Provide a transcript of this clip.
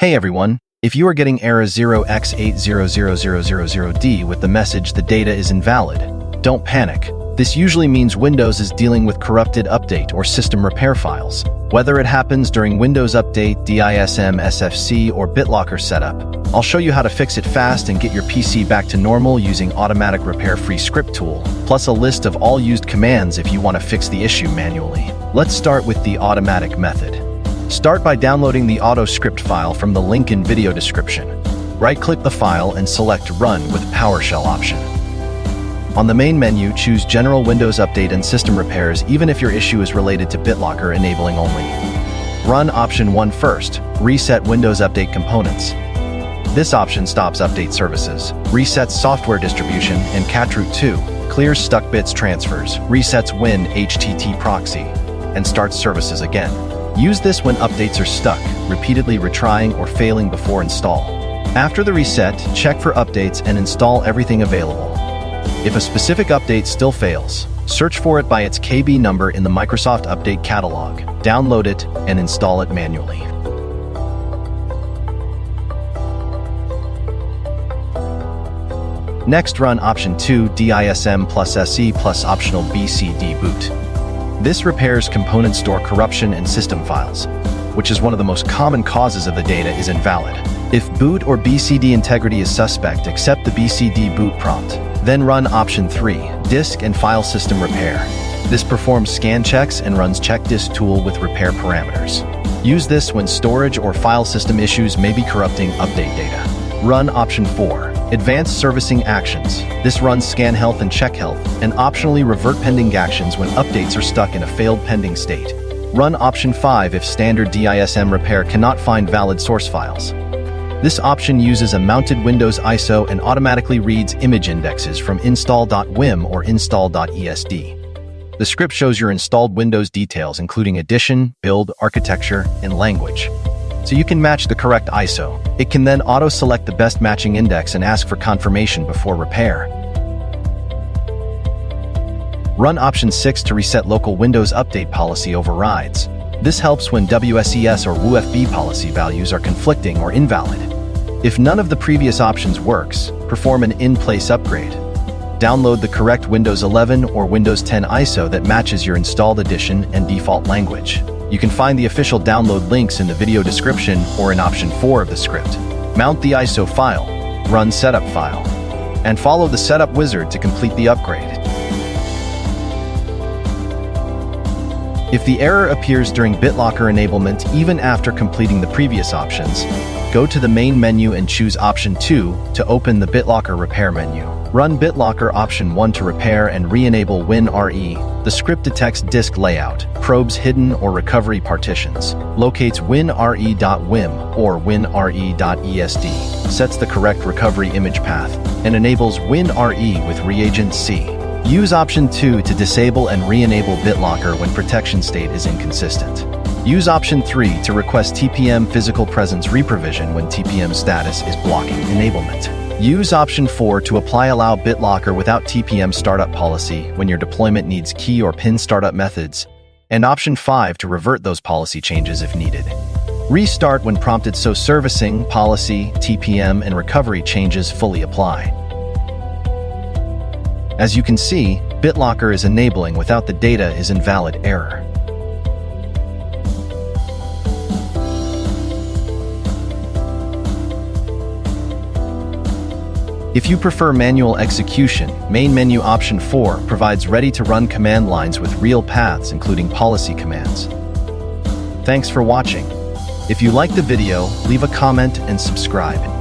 Hey everyone, if you are getting error 0x8000000D with the message the data is invalid, don't panic. This usually means Windows is dealing with corrupted update or system repair files. Whether it happens during Windows Update, DISM SFC, or BitLocker setup, I'll show you how to fix it fast and get your PC back to normal using automatic repair free script tool, plus a list of all used commands if you want to fix the issue manually. Let's start with the automatic method. Start by downloading the auto script file from the link in video description. Right-click the file and select Run with PowerShell option. On the main menu, choose General Windows Update and System Repairs even if your issue is related to BitLocker enabling only. Run option 1 first, reset Windows Update components. This option stops update services, resets software distribution, and catroot 2, clears stuck bits transfers, resets WinHTT proxy, and starts services again. Use this when updates are stuck, repeatedly retrying or failing before install. After the reset, check for updates and install everything available. If a specific update still fails, search for it by its KB number in the Microsoft Update catalog, download it, and install it manually. Next, run option 2 DISM SFC plus optional BCD boot. This repairs component store corruption and system files, which is one of the most common causes of the data is invalid. If boot or BCD integrity is suspect, accept the BCD boot prompt. Then run option 3, disk and file system repair. This performs scan checks and runs check disk tool with repair parameters. Use this when storage or file system issues may be corrupting update data. Run option 4, advanced servicing actions. This runs scan health and check health, and optionally revert pending actions when updates are stuck in a failed pending state. Run option 5 if standard DISM repair cannot find valid source files. This option uses a mounted Windows ISO and automatically reads image indexes from install.wim or install.esd. The script shows your installed Windows details including edition, build, architecture, and language. So you can match the correct ISO. It can then auto-select the best matching index and ask for confirmation before repair. Run option 6 to reset local Windows Update policy overrides. This helps when WSES or WUFB policy values are conflicting or invalid. If none of the previous options works, perform an in-place upgrade. Download the correct Windows 11 or Windows 10 ISO that matches your installed edition and default language. You can find the official download links in the video description or in option 4 of the script. Mount the ISO file, run setup file, and follow the setup wizard to complete the upgrade. If the error appears during BitLocker enablement even after completing the previous options, go to the main menu and choose option 2 to open the BitLocker repair menu. Run BitLocker option 1 to repair and re-enable WinRE. The script detects disk layout, probes hidden or recovery partitions, locates WinRE.wim or WinRE.esd, sets the correct recovery image path, and enables WinRE with reagent C. Use option 2 to disable and re-enable BitLocker when protection state is inconsistent. Use option 3 to request TPM physical presence reprovision when TPM status is blocking enablement. Use option 4 to allow BitLocker without TPM startup policy when your deployment needs key or pin startup methods, and option 5 to revert those policy changes if needed. Restart when prompted so servicing, policy, TPM, and recovery changes fully apply. As you can see, BitLocker is enabling without the data is invalid error. If you prefer manual execution, main menu option 4 provides ready-to-run command lines with real paths including policy commands. Thanks for watching. If you liked the video, leave a comment and subscribe.